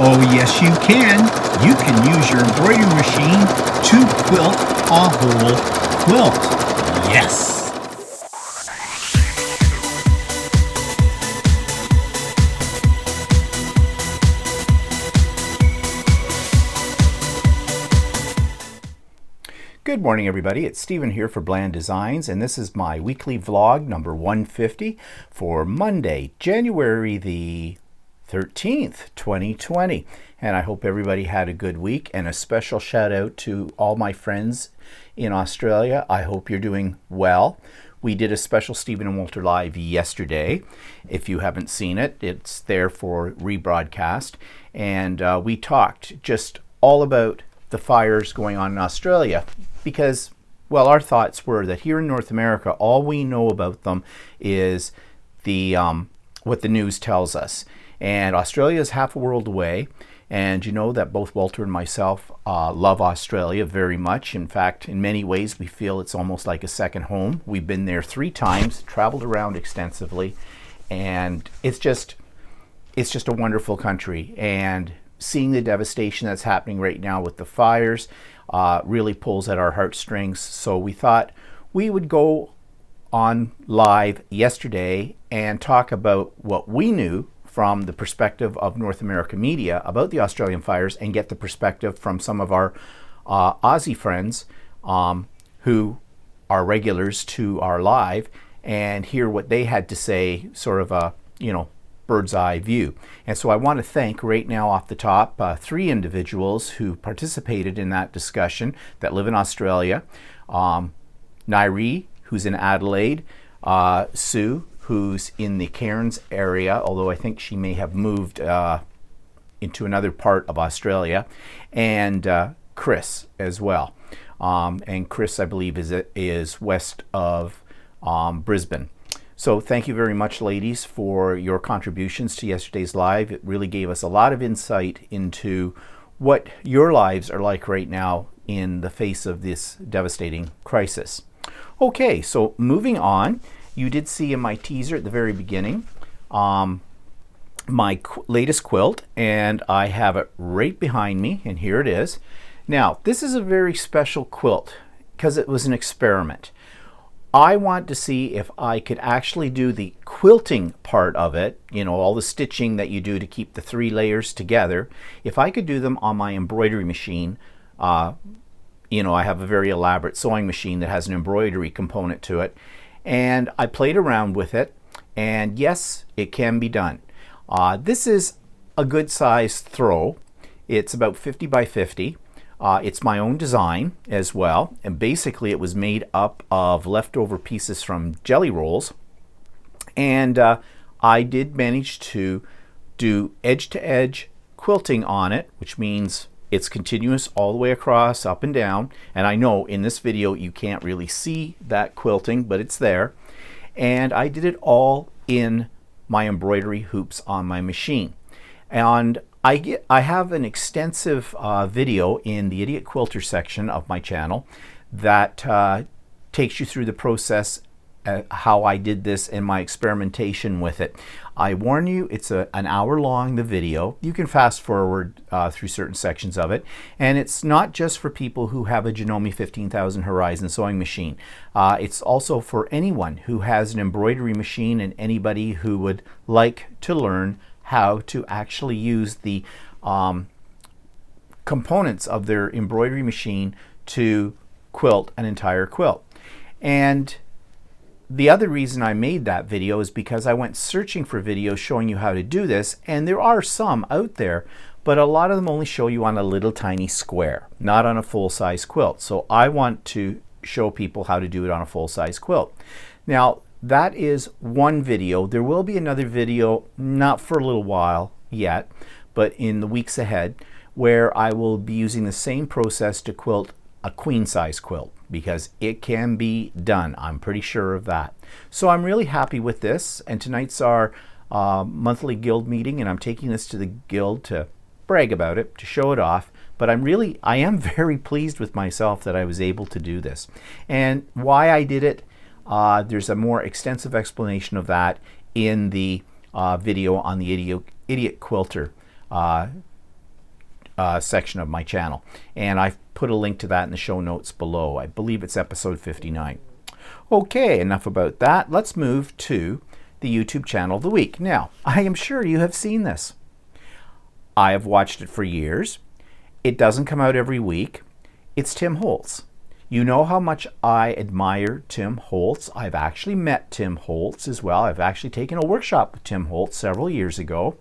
Oh yes you can. You can use your embroidery machine to quilt a whole quilt. Yes! Good morning everybody, it's Stephen here for Bland Designs, and this is my weekly vlog number 150 for Monday, January the 13th, 2020. And I hope everybody had a good week, and a special shout out to all my friends in Australia. I hope you're doing well. We did a special Stephen and Walter Live yesterday. If you haven't seen it, it's there for rebroadcast. And we talked just all about the fires going on in Australia, because, well, our thoughts were that here in North America, all we know about them is the what the news tells us. And Australia is half a world away, and you know that both Walter and myself love Australia very much. In fact, in many ways, we feel it's almost like a second home. We've been there 3 times, traveled around extensively, and it's just a wonderful country. And seeing the devastation that's happening right now with the fires really pulls at our heartstrings. So we thought we would go on live yesterday and talk about what we knew from the perspective of North American media about the Australian fires, and get the perspective from some of our Aussie friends who are regulars to our live, and hear what they had to say, sort of a, bird's eye view. And so I want to thank right now off the top 3 individuals who participated in that discussion that live in Australia. Nairi, who's in Adelaide, Sue, who's in the Cairns area, although I think she may have moved into another part of Australia, and Chris as well. And Chris, I believe, is west of Brisbane. So thank you very much, ladies, for your contributions to yesterday's live. It really gave us a lot of insight into what your lives are like right now in the face of this devastating crisis. Okay, so moving on, you did see in my teaser at the very beginning my latest quilt, and I have it right behind me, and here it is. Now, this is a very special quilt because it was an experiment. I want to see if I could actually do the quilting part of it, all the stitching that you do to keep the 3 layers together. If I could do them on my embroidery machine, I have a very elaborate sewing machine that has an embroidery component to it, and I played around with it, and yes, it can be done. This is a good size throw. It's about 50 by 50. It's my own design as well, and basically it was made up of leftover pieces from jelly rolls, and I did manage to do edge-to-edge quilting on it, which means it's continuous all the way across, up and down. And I know in this video you can't really see that quilting, but it's there. And I did it all in my embroidery hoops on my machine. And I have an extensive video in the Idiot Quilter section of my channel that takes you through the process, how I did this and my experimentation with it. I warn you, it's an hour long, the video. You can fast forward through certain sections of it. And it's not just for people who have a Janome 15,000 Horizon sewing machine. It's also for anyone who has an embroidery machine, and anybody who would like to learn how to actually use the components of their embroidery machine to quilt an entire quilt. And the other reason I made that video is because I went searching for videos showing you how to do this, and there are some out there, but a lot of them only show you on a little tiny square, not on a full-size quilt. So I want to show people how to do it on a full-size quilt. Now, that is one video. There will be another video, not for a little while yet, but in the weeks ahead, where I will be using the same process to quilt a queen-size quilt, because it can be done. I'm pretty sure of that. So I'm really happy with this, and tonight's our monthly guild meeting, and I'm taking this to the guild to brag about it, to show it off. But I am very pleased with myself that I was able to do this. And why I did it, there's a more extensive explanation of that in the video on the Idiot Quilter section of my channel. And I've put a link to that in the show notes below. I believe it's episode 59. Okay, enough about that. Let's move to the YouTube channel of the week. Now, I am sure you have seen this. I have watched it for years. It doesn't come out every week. It's Tim Holtz. You know how much I admire Tim Holtz. I've actually met Tim Holtz as well. I've actually taken a workshop with Tim Holtz several years ago.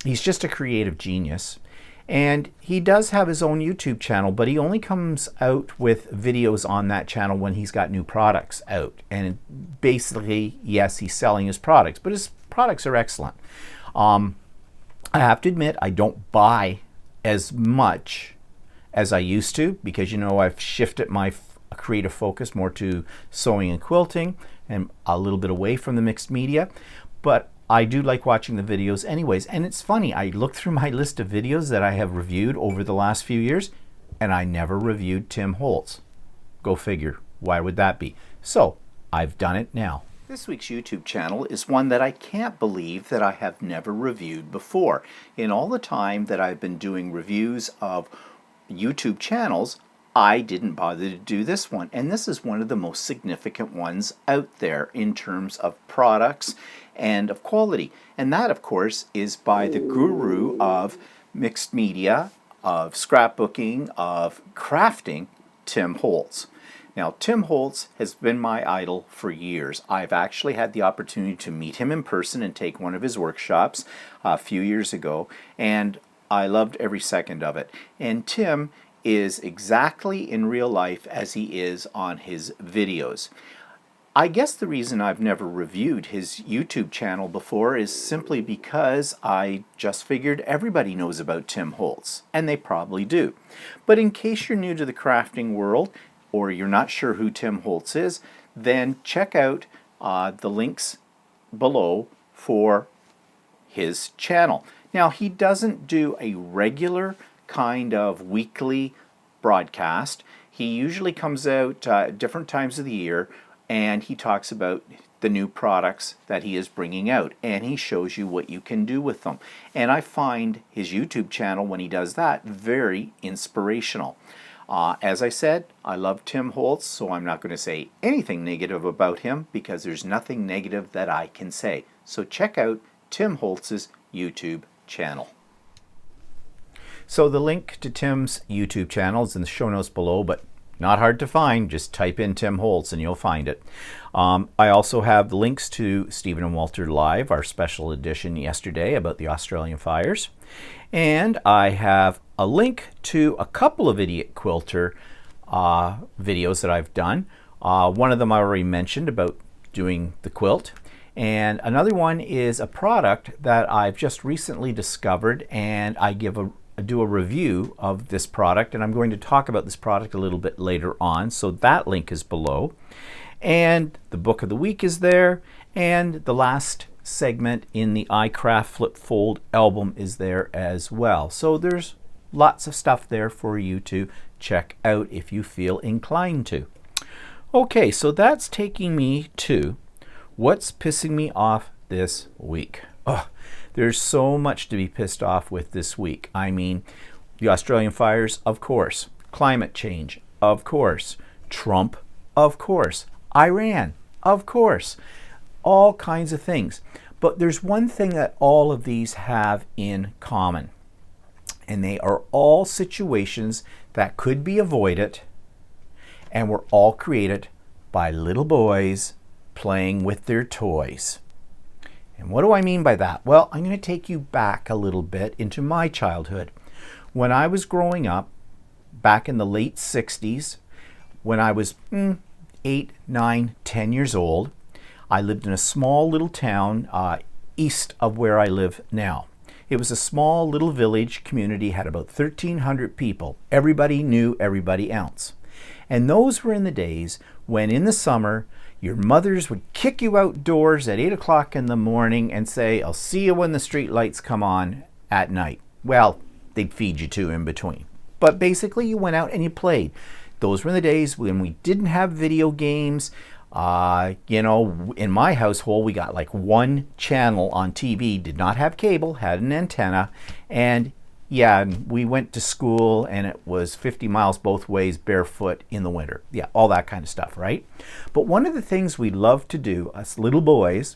He's just a creative genius. And he does have his own YouTube channel, but he only comes out with videos on that channel when he's got new products out. And basically, yes, he's selling his products, but his products are excellent. I have to admit, I don't buy as much as I used to, because, you know, I've shifted my creative focus more to sewing and quilting and a little bit away from the mixed media. But I do like watching the videos anyways. And it's funny, I looked through my list of videos that I have reviewed over the last few years, and I never reviewed Tim Holtz. Go figure. Why would that be? So I've done it now. This week's YouTube channel is one that I can't believe that I have never reviewed before. In all the time that I've been doing reviews of YouTube channels, I didn't bother to do this one. And this is one of the most significant ones out there in terms of products and of quality. And that, of course, is by the guru of mixed media, of scrapbooking, of crafting, Tim Holtz. Now, Tim Holtz has been my idol for years. I've actually had the opportunity to meet him in person and take one of his workshops a few years ago, and I loved every second of it. And Tim is exactly in real life as he is on his videos. I guess the reason I've never reviewed his YouTube channel before is simply because I just figured everybody knows about Tim Holtz, and they probably do. But in case you're new to the crafting world, or you're not sure who Tim Holtz is, then check out the links below for his channel. Now, he doesn't do a regular kind of weekly broadcast. He usually comes out at different times of the year, and he talks about the new products that he is bringing out, and he shows you what you can do with them. And I find his YouTube channel, when he does that, very inspirational. As I said, I love Tim Holtz, so I'm not going to say anything negative about him, because there's nothing negative that I can say. So check out Tim Holtz's YouTube channel. So the link to Tim's YouTube channel is in the show notes below, but not hard to find. Just type in Tim Holtz and you'll find it. I also have the links to Stephen and Walter Live, our special edition yesterday about the Australian fires. And I have a link to a couple of Idiot Quilter videos that I've done. One of them I already mentioned about doing the quilt. And another one is a product that I've just recently discovered, and I do a review of this product, and I'm going to talk about this product a little bit later on, so that link is below. And the book of the week is there, and the last segment in the iCraft Flip Fold album is there as well. So there's lots of stuff there for you to check out if you feel inclined to. Okay, so that's taking me to what's pissing me off this week. Oh, there's so much to be pissed off with this week. I mean, the Australian fires, of course. Climate change, of course. Trump, of course. Iran, of course. All kinds of things. But there's one thing that all of these have in common. And they are all situations that could be avoided, and were all created by little boys playing with their toys. And what do I mean by that? Well, I'm going to take you back a little bit into my childhood. When I was growing up, back in the late 60s, when I was 8, 9, 10 years old, I lived in a small little town east of where I live now. It was a small little village community, had about 1,300 people. Everybody knew everybody else. And those were in the days when in the summer, your mothers would kick you outdoors at 8 o'clock in the morning and say, I'll see you when the street lights come on at night. Well, they'd feed you too in between. But basically you went out and you played. Those were the days when we didn't have video games. You know, in my household, we got like one channel on TV, did not have cable, had an antenna, and Yeah, and we went to school and it was 50 miles both ways barefoot in the winter. Yeah, all that kind of stuff, right? But one of the things we loved to do, us little boys,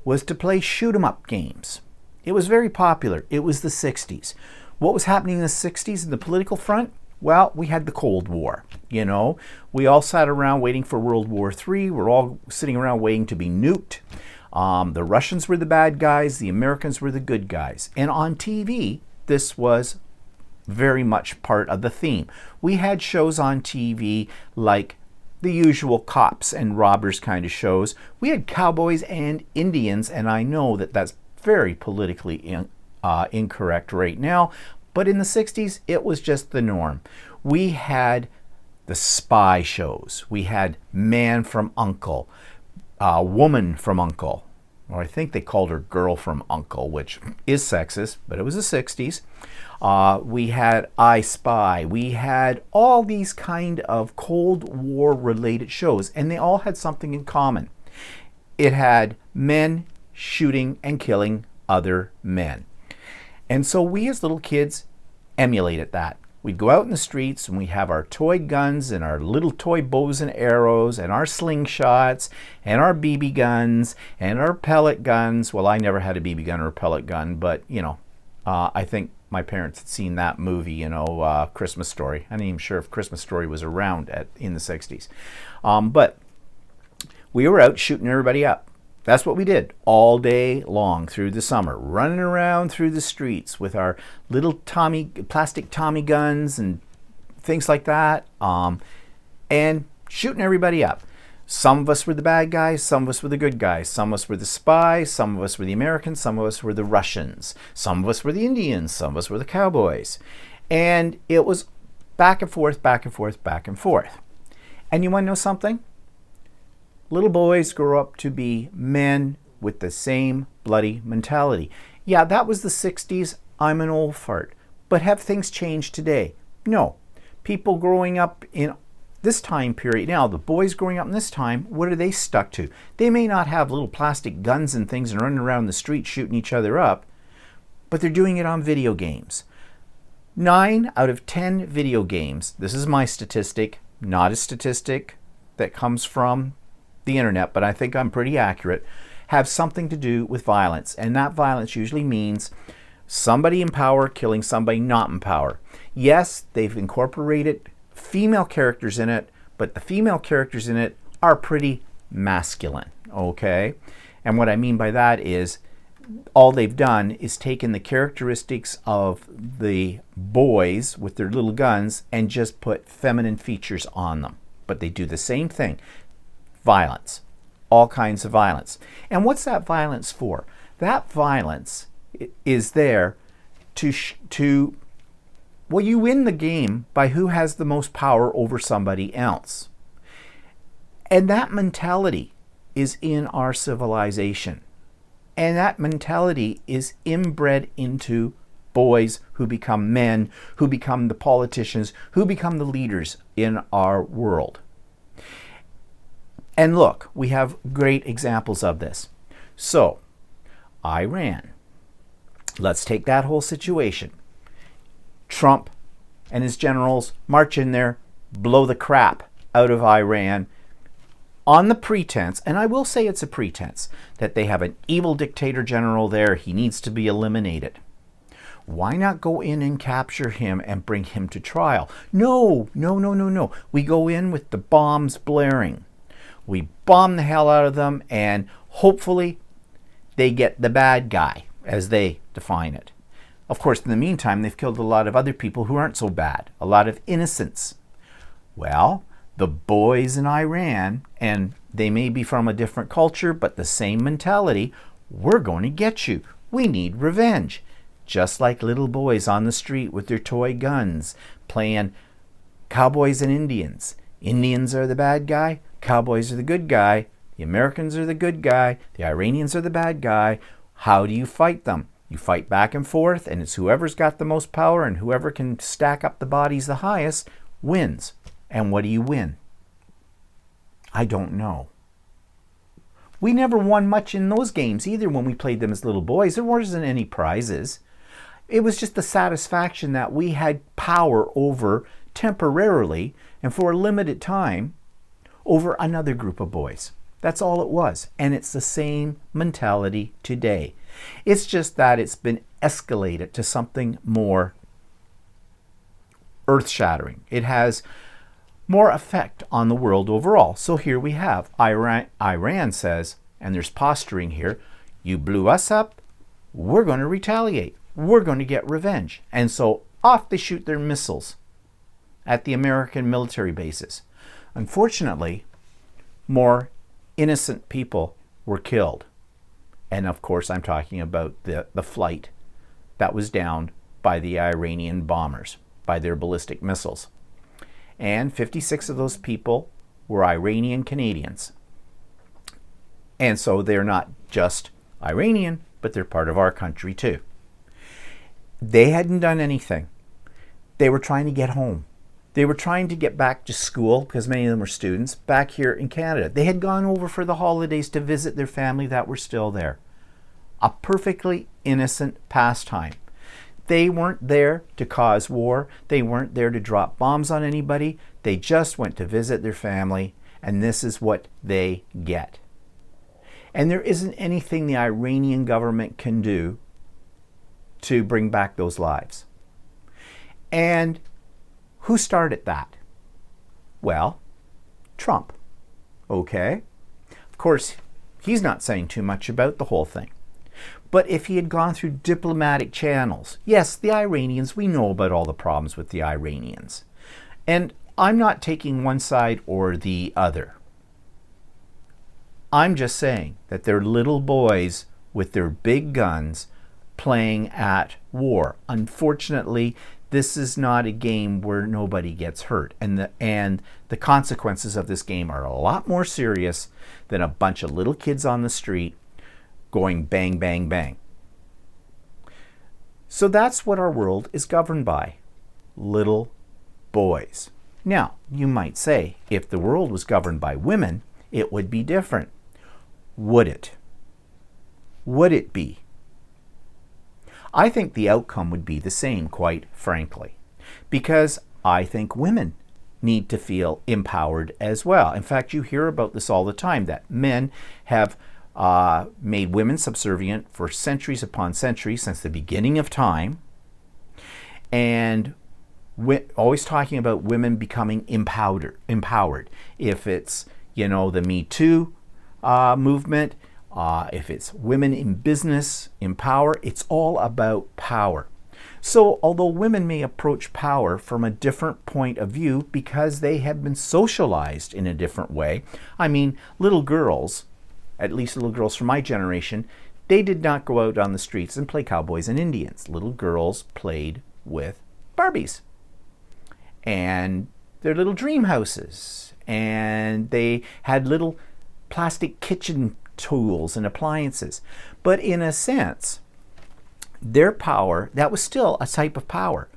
was to play shoot 'em up games. It was very popular. It was the 60s. What was happening in the 60s in the political front? Well, we had the Cold War. You know, we all sat around waiting for World War III. We're all sitting around waiting to be nuked. The Russians were the bad guys. The Americans were the good guys. And on TV, this was very much part of the theme. We had shows on TV like the usual cops and robbers kind of shows. We had cowboys and Indians, and I know that that's very politically incorrect right now, but in the 60s, it was just the norm. We had the spy shows. We had Man from Uncle, Woman from Uncle, or I think they called her Girl from Uncle, which is sexist, but it was the 60s. We had I Spy. We had all these kind of Cold War related shows, and they all had something in common. It had men shooting and killing other men. And so we as little kids emulated that. We'd go out in the streets and we'd have our toy guns and our little toy bows and arrows and our slingshots and our BB guns and our pellet guns. Well, I never had a BB gun or a pellet gun, but you know, I think my parents had seen that movie, you know, Christmas Story. I'm not even sure if Christmas Story was around in the 60s. But we were out shooting everybody up. That's what we did all day long through the summer, running around through the streets with our little plastic Tommy guns and things like that, and shooting everybody up. Some of us were the bad guys, some of us were the good guys, some of us were the spies, some of us were the Americans, some of us were the Russians, some of us were the Indians, some of us were the cowboys. And it was back and forth, back and forth, back and forth. And you want to know something? Little boys grow up to be men with the same bloody mentality. Yeah, that was the 60s. I'm an old fart. But have things changed today? No. People growing up in this time period now, the boys growing up in this time, what are they stuck to? They may not have little plastic guns and things and running around the street shooting each other up, but they're doing it on video games. 9 out of 10 video games, this is my statistic, not a statistic that comes from the internet, but I think I'm pretty accurate, have something to do with violence. And that violence usually means somebody in power killing somebody not in power. Yes, they've incorporated female characters in it, but the female characters in it are pretty masculine, okay? And what I mean by that is all they've done is taken the characteristics of the boys with their little guns and just put feminine features on them. But they do the same thing. Violence, all kinds of violence. And what's that violence for? That violence is there to well, you win the game by who has the most power over somebody else. And that mentality is in our civilization. And that mentality is inbred into boys who become men, who become the politicians, who become the leaders in our world. And look, we have great examples of this. So, Iran. Let's take that whole situation. Trump and his generals march in there, blow the crap out of Iran on the pretense, and I will say it's a pretense, that they have an evil dictator general there. He needs to be eliminated. Why not go in and capture him and bring him to trial? No. We go in with the bombs blaring. We bomb the hell out of them, and hopefully they get the bad guy, as they define it. Of course, in the meantime, they've killed a lot of other people who aren't so bad, a lot of innocents. Well, the boys in Iran, and they may be from a different culture, but the same mentality, we're going to get you. We need revenge. Just like little boys on the street with their toy guns, playing cowboys and Indians. Indians are the bad guy. Cowboys are the good guy, the Americans are the good guy, the Iranians are the bad guy. How do you fight them? You fight back and forth, and it's whoever's got the most power and whoever can stack up the bodies the highest wins. And what do you win? I don't know. We never won much in those games either when we played them as little boys. There wasn't any prizes. It was just the satisfaction that we had power over, temporarily and for a limited time, over another group of boys. That's all it was. And it's the same mentality today. It's just that it's been escalated to something more earth-shattering. It has more effect on the world overall. So here we have Iran says, and there's posturing here, you blew us up, we're going to retaliate. We're going to get revenge. And so off they shoot their missiles at the American military bases. Unfortunately, more innocent people were killed. And of course, I'm talking about the flight that was downed by the Iranian bombers, by their ballistic missiles. And 56 of those people were Iranian Canadians. And so they're not just Iranian, but they're part of our country too. They hadn't done anything. They were trying to get home. They were trying to get back to school, because many of them were students, back here in Canada. They had gone over for the holidays to visit their family that were still there. A perfectly innocent pastime. They weren't there to cause war. They weren't there to drop bombs on anybody. They just went to visit their family, and this is what they get. And there isn't anything the Iranian government can do to bring back those lives. And who started that? Well, Trump. Okay. Of course, he's not saying too much about the whole thing. But if he had gone through diplomatic channels, yes, the Iranians, we know about all the problems with the Iranians. And I'm not taking one side or the other. I'm just saying that they're little boys with their big guns playing at war. Unfortunately, this is not a game where nobody gets hurt. And the consequences of this game are a lot more serious than a bunch of little kids on the street going bang, bang, bang. So that's what our world is governed by. Little boys. Now, you might say, if the world was governed by women, it would be different. Would it? Would it be? I think the outcome would be the same, quite frankly, because I think women need to feel empowered as well. In fact, you hear about this all the time, that men have made women subservient for centuries upon centuries, since the beginning of time, and always talking about women becoming empowered. If it's, the Me Too movement, if it's women in business, empower, it's all about power. So although women may approach power from a different point of view because they have been socialized in a different way, I mean, little girls, at least little girls from my generation, they did not go out on the streets and play cowboys and Indians. Little girls played with Barbies and their little dream houses, and they had little plastic kitchen tools and appliances. But in a sense, their power, that was still a type of power.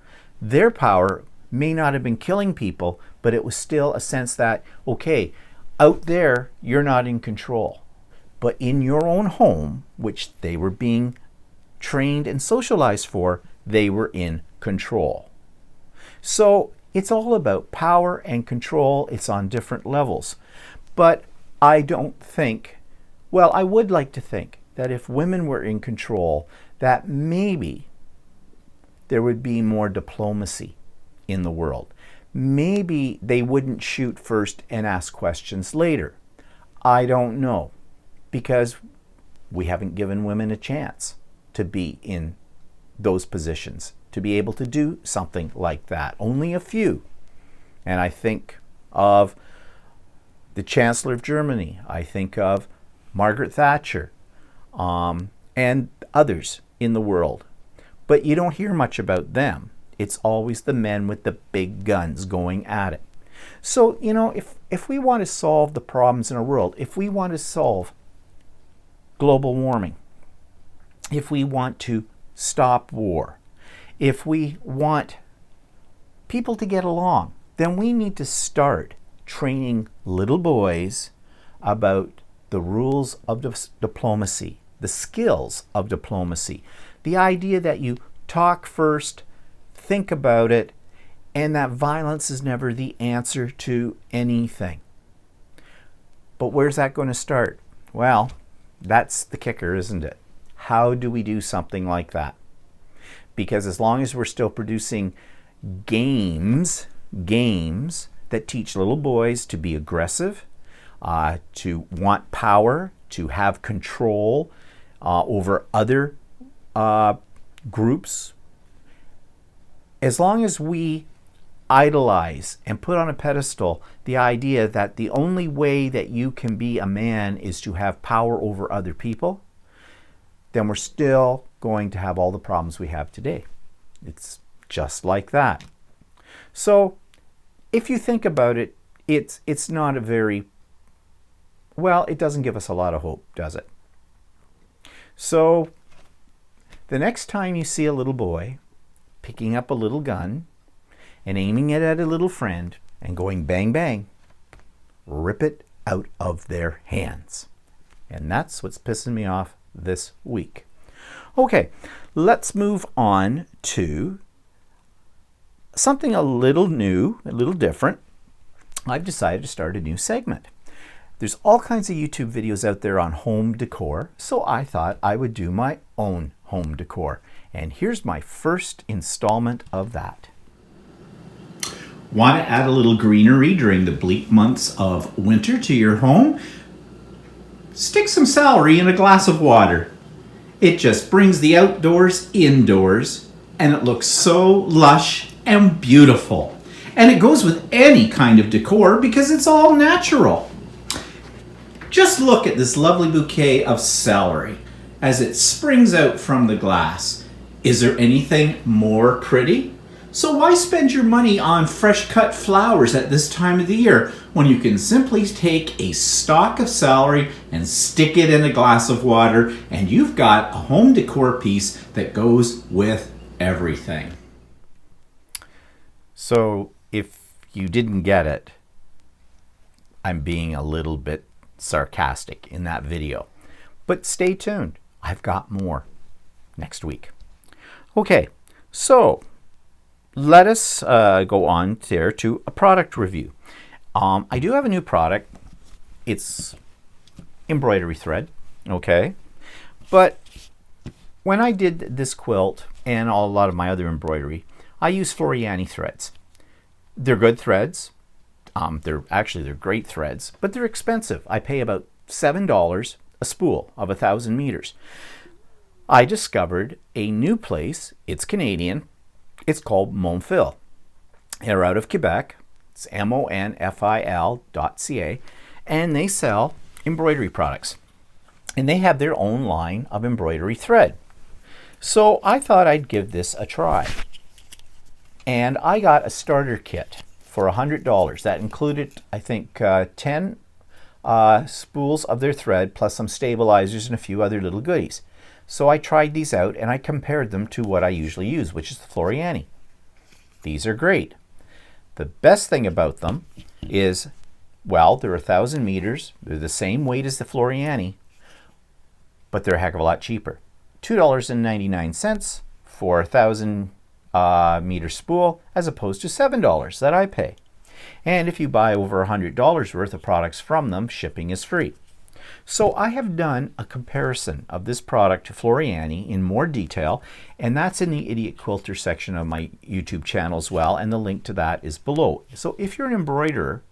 Their power may not have been killing people, but it was still a sense that, okay, out there, you're not in control. But in your own home, which they were being trained and socialized for, they were in control. So it's all about power and control. It's on different levels. But I don't think, well, I would like to think that if women were in control, that maybe there would be more diplomacy in the world. Maybe they wouldn't shoot first and ask questions later. I don't know, because we haven't given women a chance to be in those positions, to be able to do something like that. Only a few. And I think of the Chancellor of Germany. I think of Margaret Thatcher, and others in the world. But you don't hear much about them. It's always the men with the big guns going at it. So, if we want to solve the problems in our world, if we want to solve global warming, if we want to stop war, if we want people to get along, then we need to start training little boys about the rules of diplomacy, the skills of diplomacy, the idea that you talk first, think about it, and that violence is never the answer to anything. But where's that going to start? Well, that's the kicker, isn't it? How do we do something like that? Because as long as we're still producing games that teach little boys to be aggressive, to want power, to have control over other groups, as long as we idolize and put on a pedestal the idea that the only way that you can be a man is to have power over other people, then we're still going to have all the problems we have today. It's just like that. So if you think about it, it's not a very, well, it doesn't give us a lot of hope, does it? So the next time you see a little boy picking up a little gun and aiming it at a little friend and going bang, bang, rip it out of their hands. And that's what's pissing me off this week. Okay, let's move on to something a little new, a little different. I've decided to start a new segment. There's all kinds of YouTube videos out there on home decor, so I thought I would do my own home decor. And here's my first installment of that. Want to add a little greenery during the bleak months of winter to your home? Stick some celery in a glass of water. It just brings the outdoors indoors, and it looks so lush and beautiful. And it goes with any kind of decor because it's all natural. Just look at this lovely bouquet of celery as it springs out from the glass. Is there anything more pretty? So why spend your money on fresh cut flowers at this time of the year when you can simply take a stalk of celery and stick it in a glass of water and you've got a home decor piece that goes with everything. So if you didn't get it, I'm being a little bit sarcastic in that video. But stay tuned. I've got more next week. Okay, so let us go on there to a product review. I do have a new product. It's embroidery thread, okay? But when I did this quilt and a lot of my other embroidery, I use Floriani threads. They're good threads. They're great threads, but they're expensive. I pay about $7 a spool of 1,000 meters. I discovered a new place. It's Canadian. It's called Monfil. They're out of Quebec. It's monfil.ca, and they sell embroidery products. And they have their own line of embroidery thread. So I thought I'd give this a try. And I got a starter kit for $100. That included, I think, 10 spools of their thread, plus some stabilizers and a few other little goodies. So I tried these out and I compared them to what I usually use, which is the Floriani. These are great. The best thing about them is, well, they're 1,000 meters. They're the same weight as the Floriani, but they're a heck of a lot cheaper. $2.99 for a 1,000 meter spool as opposed to $7 that I pay. And if you buy over $100 worth of products from them, shipping is free. So I have done a comparison of this product to Floriani in more detail, and that's in the Idiot Quilter section of my YouTube channel as well, and the link to that is below. So if you're an embroiderer,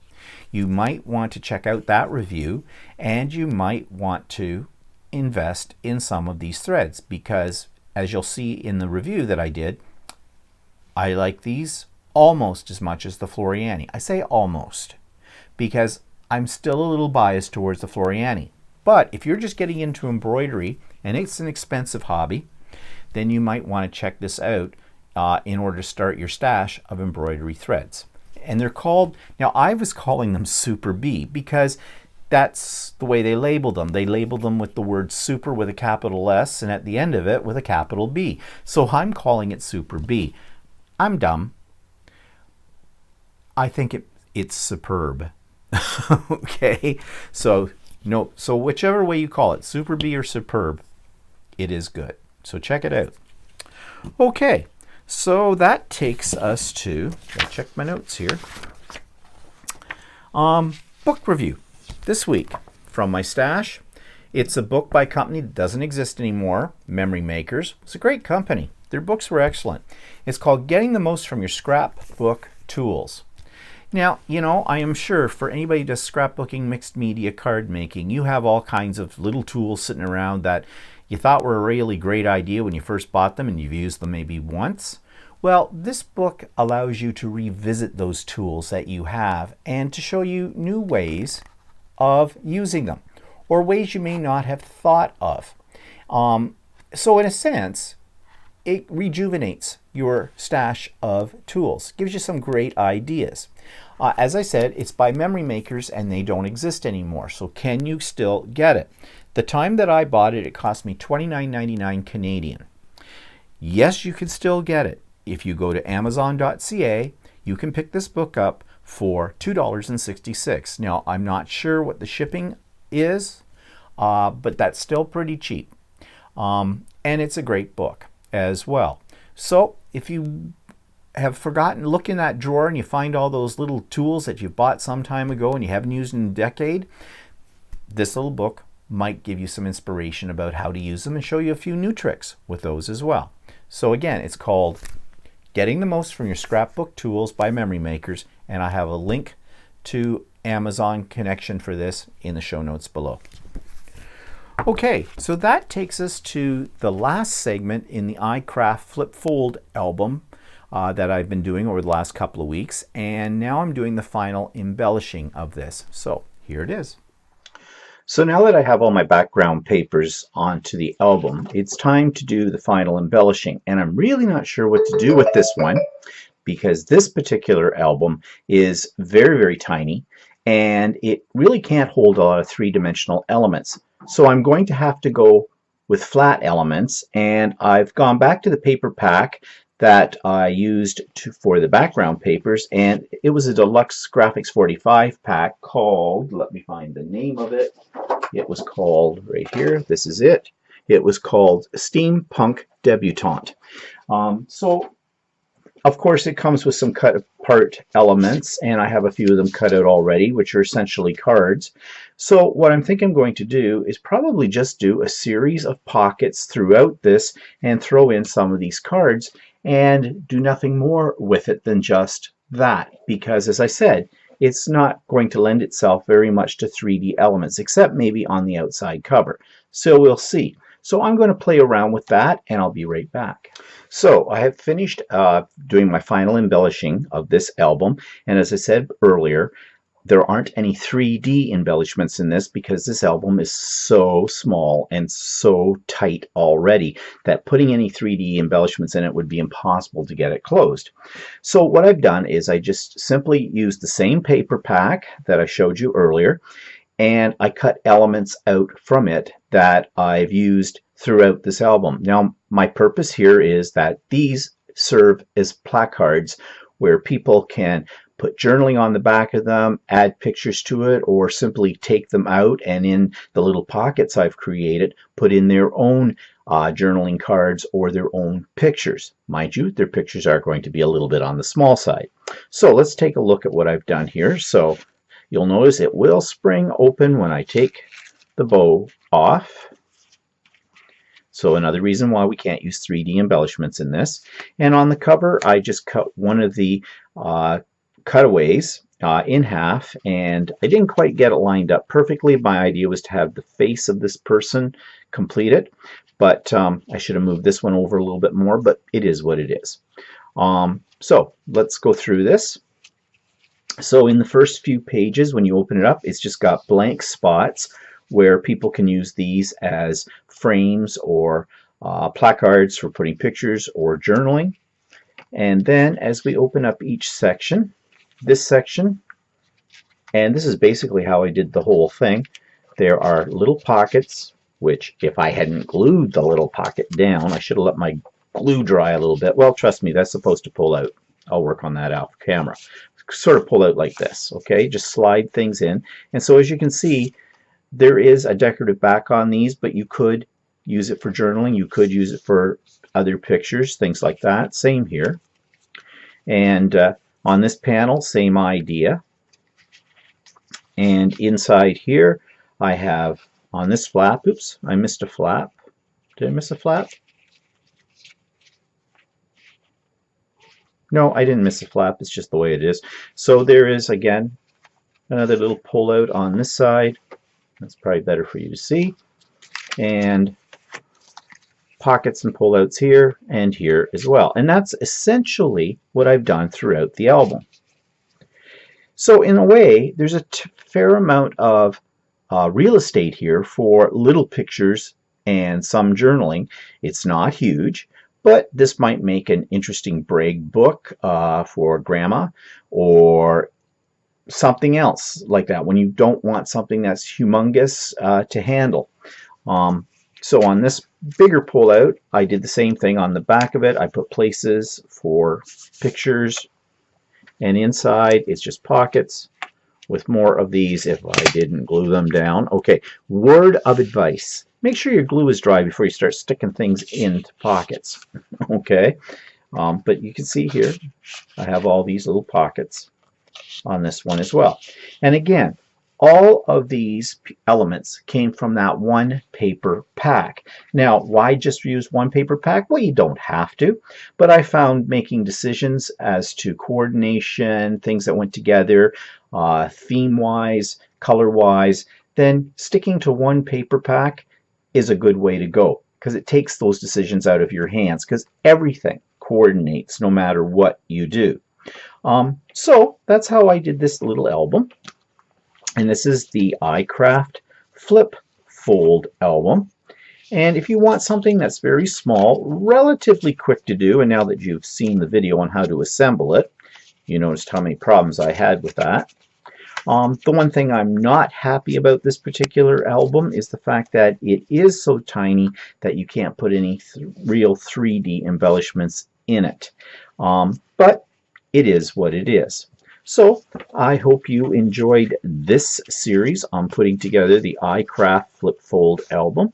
you might want to check out that review, and you might want to invest in some of these threads, because as you'll see in the review that I did, I like these almost as much as the Floriani. I say almost because I'm still a little biased towards the Floriani. But if you're just getting into embroidery and it's an expensive hobby, then you might want to check this out in order to start your stash of embroidery threads. And they're called, now I was calling them Super B because that's the way they label them. They label them with the word super with a capital S and at the end of it with a capital B. So I'm calling it Super B. I'm dumb. I think it's superb. Okay, so whichever way you call it, Super B or Superb, it is good. So check it out. Okay, so that takes us to, gotta check my notes here, book review this week from my stash. It's a book by a company that doesn't exist anymore, Memory Makers. It's a great company. Their books were excellent. It's called Getting the Most from Your Scrapbook Tools. Now, you know, I am sure for anybody who does scrapbooking, mixed media, card making, you have all kinds of little tools sitting around that you thought were a really great idea when you first bought them and you've used them maybe once. Well, this book allows you to revisit those tools that you have and to show you new ways of using them or ways you may not have thought of. So in a sense, it rejuvenates your stash of tools, gives you some great ideas. As I said, it's by Memory Makers and they don't exist anymore. So can you still get it? The time that I bought it, it cost me $29.99 Canadian. Yes, you can still get it. If you go to amazon.ca, you can pick this book up for $2.66. Now, I'm not sure what the shipping is, but that's still pretty cheap. And it's a great book as well. So if you have forgotten, look in that drawer and you find all those little tools that you bought some time ago and you haven't used in a decade, this little book might give you some inspiration about how to use them and show you a few new tricks with those as well. So again, it's called Getting the Most from Your Scrapbook Tools by Memory Makers, and I have a link to Amazon connection for this in the show notes below. Okay, so that takes us to the last segment in the iCraft Flip Fold album that I've been doing over the last couple of weeks, and now I'm doing the final embellishing of this. So here it is. So now that I have all my background papers onto the album, it's time to do the final embellishing, and I'm really not sure what to do with this one because this particular album is very, very tiny and it really can't hold a lot of three-dimensional elements. So I'm going to have to go with flat elements, and I've gone back to the paper pack that I used for the background papers, and it was a Deluxe Graphics 45 pack called, let me find the name of it, it was called, right here, this is it, it was called Steampunk Debutante. So of course it comes with some cut apart elements, and I have a few of them cut out already, which are essentially cards. So what I'm thinking I'm going to do is probably just do a series of pockets throughout this and throw in some of these cards and do nothing more with it than just that, because as I said, it's not going to lend itself very much to 3D elements, except maybe on the outside cover. So we'll see. So I'm going to play around with that and I'll be right back. So I have finished doing my final embellishing of this album, and as I said earlier, there aren't any 3D embellishments in this because this album is so small and so tight already that putting any 3D embellishments in it would be impossible to get it closed. So what I've done is I just simply used the same paper pack that I showed you earlier, and I cut elements out from it that I've used throughout this album. Now, my purpose here is that these serve as placards where people can put journaling on the back of them, add pictures to it, or simply take them out and in the little pockets I've created, put in their own journaling cards or their own pictures. Mind you, their pictures are going to be a little bit on the small side. So let's take a look at what I've done here. So you'll notice it will spring open when I take the bow off. So another reason why we can't use 3D embellishments in this. And on the cover, I just cut one of the cutaways in half, and I didn't quite get it lined up perfectly. My idea was to have the face of this person completed, but I should have moved this one over a little bit more, but it is what it is. So let's go through this. So in the first few pages, when you open it up, it's just got blank spots where people can use these as frames or placards for putting pictures or journaling. And then as we open up each section, this section, and this is basically how I did the whole thing, there are little pockets, which if I hadn't glued the little pocket down, I should have let my glue dry a little bit. Well, trust me, that's supposed to pull out. I'll work on that off camera. Sort of pull out like this, okay? Just slide things in. And so as you can see, there is a decorative back on these, but you could use it for journaling. You could use it for other pictures, things like that. Same here. And on this panel, same idea. And inside here, I have on this flap, oops, I missed a flap. Did I miss a flap? No, I didn't miss a flap. It's just the way it is. So there is, again, another little pull out on this side. That's probably better for you to see. And pockets and pullouts here and here as well. And that's essentially what I've done throughout the album. So in a way, there's a fair amount of real estate here for little pictures and some journaling. It's not huge, but this might make an interesting brag book for grandma or something else like that when you don't want something that's humongous to handle. So on this bigger pullout, I did the same thing on the back of it. I put places for pictures, and inside it's just pockets with more of these if I didn't glue them down. Okay, word of advice. Make sure your glue is dry before you start sticking things into pockets. Okay, but you can see here I have all these little pockets on this one as well. And again, all of these elements came from that one paper pack. Now, why just use one paper pack? Well, you don't have to, but I found making decisions as to coordination, things that went together, theme-wise, color-wise, then sticking to one paper pack is a good way to go because it takes those decisions out of your hands because everything coordinates no matter what you do. So that's how I did this little album. And this is the iCraft Flip Fold album. And if you want something that's very small, relatively quick to do, and now that you've seen the video on how to assemble it, you noticed how many problems I had with that. The one thing I'm not happy about this particular album is the fact that it is so tiny that you can't put any real 3D embellishments in it. But it is what it is. So I hope you enjoyed this series on putting together the iCraft Flip Fold album.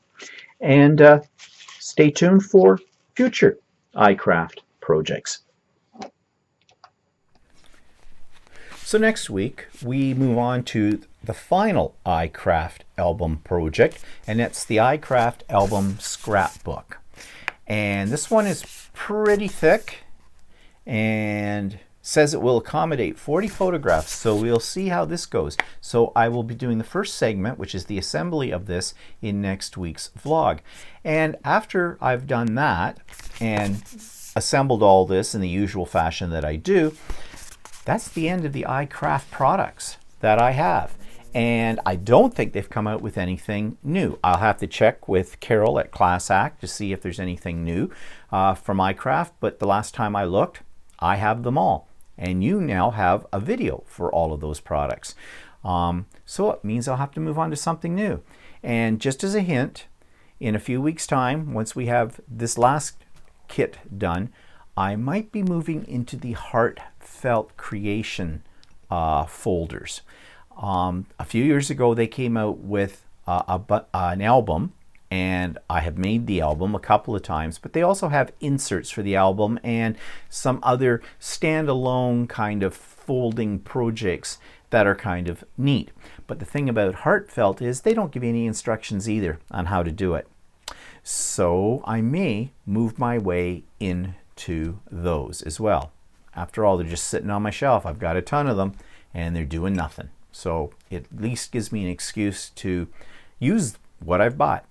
And stay tuned for future iCraft projects. So next week we move on to the final iCraft album project, and it's the iCraft album Scrapbook. And this one is pretty thick and says it will accommodate 40 photographs, so we'll see how this goes. So I will be doing the first segment, which is the assembly of this, in next week's vlog. And after I've done that and assembled all this in the usual fashion that I do, that's the end of the iCraft products that I have. And I don't think they've come out with anything new. I'll have to check with Carol at Class Act to see if there's anything new from iCraft, but the last time I looked, I have them all. And you now have a video for all of those products. So it means I'll have to move on to something new. And just as a hint, in a few weeks' time, once we have this last kit done, I might be moving into the heartfelt creation folders. A few years ago, they came out with an album, and I have made the album a couple of times, but they also have inserts for the album and some other standalone kind of folding projects that are kind of neat. But the thing about Heartfelt is they don't give you any instructions either on how to do it. So I may move my way into those as well. After all, they're just sitting on my shelf. I've got a ton of them and they're doing nothing. So it at least gives me an excuse to use what I've bought.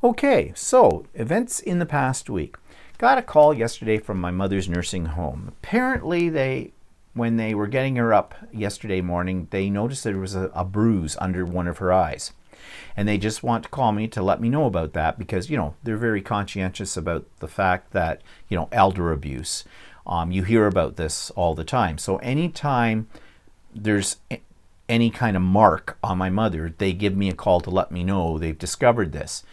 Okay, so events in the past week. Got a call yesterday from my mother's nursing home. Apparently when they were getting her up yesterday morning, they noticed there was a bruise under one of her eyes. And they just want to call me to let me know about that because, you know, they're very conscientious about the fact that, you know, elder abuse. You hear about this all the time. So anytime there's any kind of mark on my mother, they give me a call to let me know they've discovered this.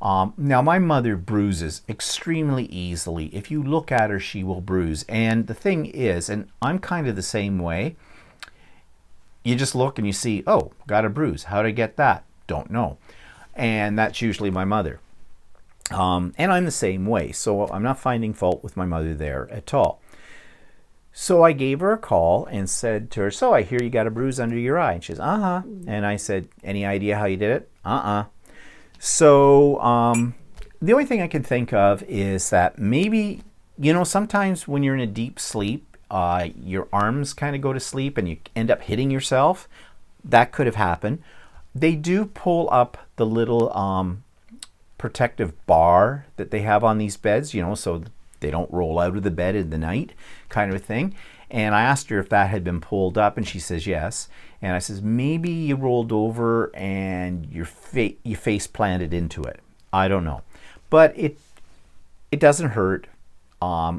Now, my mother bruises extremely easily. If you look at her, she will bruise. And the thing is, and I'm kind of the same way, you just look and you see, oh, got a bruise. How did I get that? Don't know. And that's usually my mother. And I'm the same way, so I'm not finding fault with my mother there at all. So I gave her a call and said to her, so I hear you got a bruise under your eye. And she says, uh-huh. And I said, any idea how you did it? Uh-uh. So the only thing I can think of is that maybe, you know, sometimes when you're in a deep sleep, your arms kind of go to sleep and you end up hitting yourself. That could have happened. They do pull up the little protective bar that they have on these beds, you know, so they don't roll out of the bed in the night, kind of a thing. And I asked her if that had been pulled up, and she says yes. And I says, maybe you rolled over and your face planted into it. I don't know. But it doesn't hurt.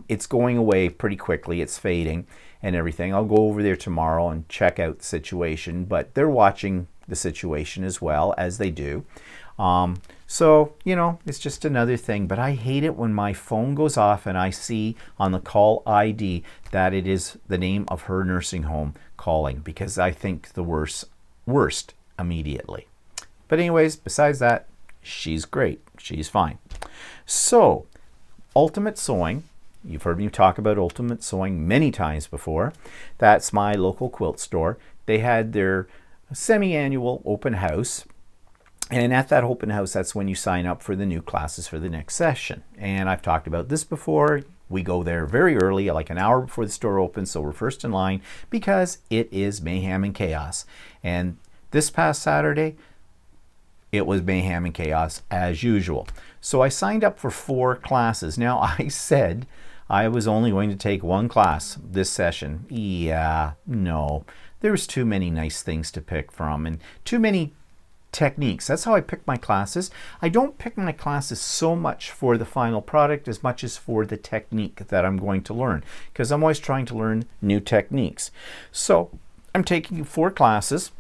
It's going away pretty quickly. It's fading and everything. I'll go over there tomorrow and check out the situation, but they're watching the situation as well, as they do. So, you know, it's just another thing, but I hate it when my phone goes off and I see on the call ID that it is the name of her nursing home calling, because I think the worst immediately. But anyways, besides that, she's great. She's fine. So, Ultimate Sewing. You've heard me talk about Ultimate Sewing many times before. That's my local quilt store. They had their semi-annual open house. And at that open house, that's when you sign up for the new classes for the next session. And I've talked about this before. We go there very early, like an hour before the store opens, so we're first in line because it is mayhem and chaos. And this past Saturday, it was mayhem and chaos as usual. So I signed up for 4 classes. Now, I said I was only going to take 1 class this session. Yeah, no. There's too many nice things to pick from and too many techniques. That's how I pick my classes. I don't pick my classes so much for the final product as much as for the technique that I'm going to learn, because I'm always trying to learn new techniques. So I'm taking 4 classes.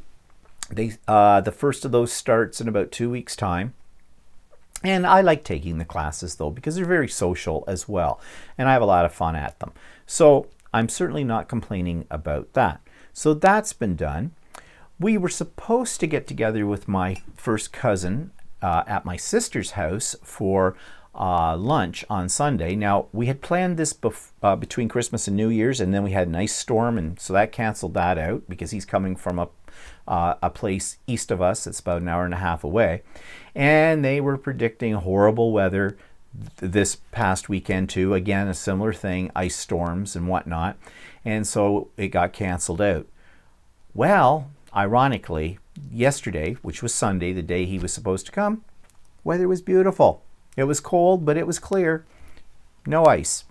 The first of those starts in about 2 weeks' time. And I like taking the classes though, because they're very social as well. And I have a lot of fun at them. So I'm certainly not complaining about that. So that's been done. We were supposed to get together with my first cousin at my sister's house for lunch on Sunday. Now, we had planned this between Christmas and New Year's, and then we had an ice storm, and so that canceled that out because he's coming from a place east of us that's about an hour and a half away. And they were predicting horrible weather this past weekend too. Again, a similar thing, ice storms and whatnot. And so it got canceled out. Well, ironically, yesterday, which was Sunday, the day he was supposed to come, weather was beautiful. It was cold, but it was clear. No ice.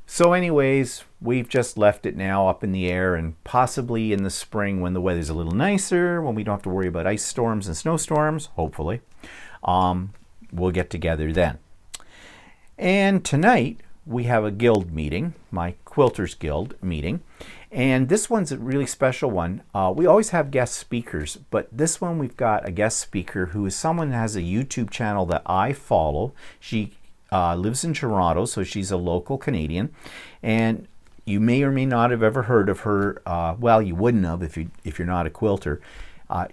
So anyways, we've just left it now up in the air, and possibly in the spring when the weather's a little nicer, when we don't have to worry about ice storms and snowstorms, hopefully, we'll get together then. And tonight, we have a guild meeting, my Quilters Guild meeting. And this one's a really special one. We always have guest speakers, but this one we've got a guest speaker who is someone that has a YouTube channel that I follow. She lives in Toronto, so she's a local Canadian. And you may or may not have ever heard of her. Well, you wouldn't have if you're not a quilter.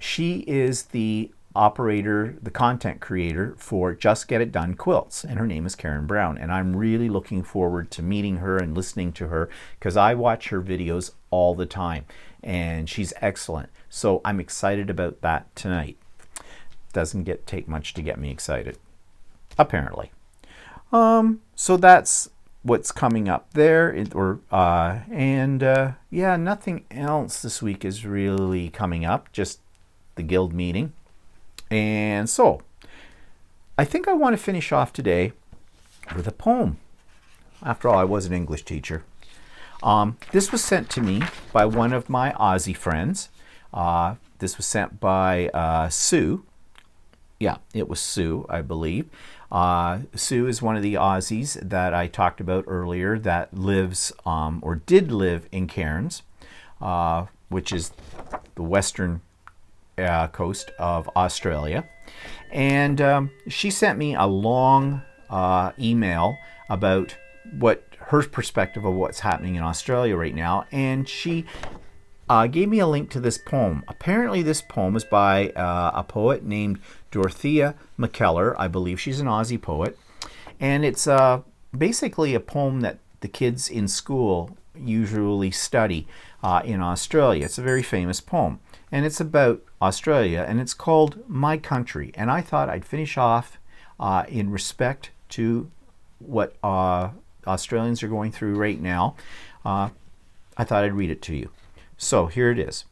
She is the operator, the content creator for Just Get It Done Quilts, and her name is Karen Brown, and I'm really looking forward to meeting her and listening to her because I watch her videos all the time and she's excellent. So I'm excited about that tonight. Doesn't take much to get me excited, apparently. So that's what's coming up there, yeah, nothing else this week is really coming up, just the guild meeting. And so, I think I want to finish off today with a poem. After all, I was an English teacher. This was sent to me by one of my Aussie friends. This was sent by Sue. Yeah, it was Sue, I believe. Sue is one of the Aussies that I talked about earlier that lives, or did live in Cairns, which is the western coast of Australia. And she sent me a long email about what her perspective of what's happening in Australia right now, and she gave me a link to this poem. Apparently this poem is by a poet named Dorothea McKellar. I believe she's an Aussie poet, And it's basically a poem that the kids in school usually study in Australia. It's a very famous poem. And it's about Australia, and it's called My Country. And I thought I'd finish off in respect to what Australians are going through right now. I thought I'd read it to you. So here it is.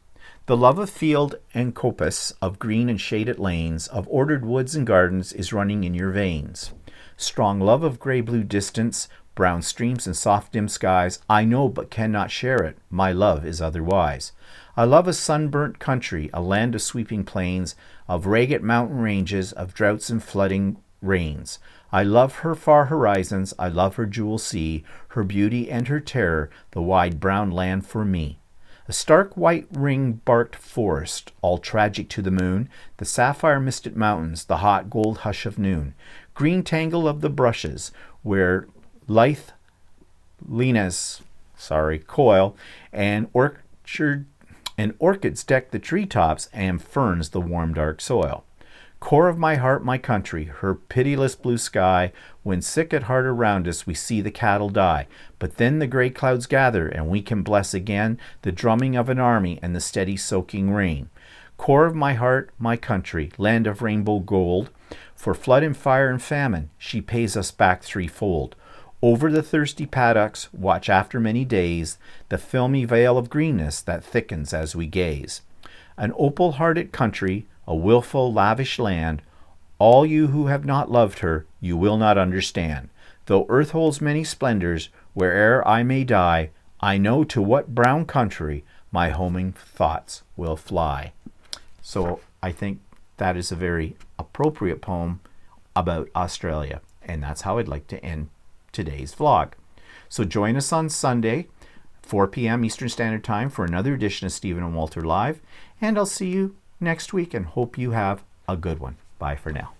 The love of field and coppice, of green and shaded lanes, of ordered woods and gardens is running in your veins. Strong love of grey-blue distance, brown streams and soft dim skies, I know but cannot share it, my love is otherwise. I love a sunburnt country, a land of sweeping plains, of ragged mountain ranges, of droughts and flooding rains. I love her far horizons, I love her jewel sea, her beauty and her terror, the wide brown land for me. A stark white ring-barked forest, all tragic to the moon, the sapphire-misted mountains, the hot gold hush of noon, green tangle of the brushes, where lithe linas, coil, and orchids deck the treetops, and ferns the warm dark soil. Core of my heart, my country, her pitiless blue sky, when sick at heart around us we see the cattle die, but then the gray clouds gather and we can bless again the drumming of an army and the steady soaking rain. Core of my heart, my country, land of rainbow gold, for flood and fire and famine she pays us back threefold. Over the thirsty paddocks, watch after many days, the filmy veil of greenness that thickens as we gaze. An opal-hearted country, a wilful, lavish land, all you who have not loved her, you will not understand. Though earth holds many splendors, where'er I may die, I know to what brown country my homing thoughts will fly. So I think that is a very appropriate poem about Australia, and that's how I'd like to end today's vlog. So join us on Sunday, 4 p.m. Eastern Standard Time for another edition of Stephen and Walter Live, and I'll see you next week and hope you have a good one. Bye for now.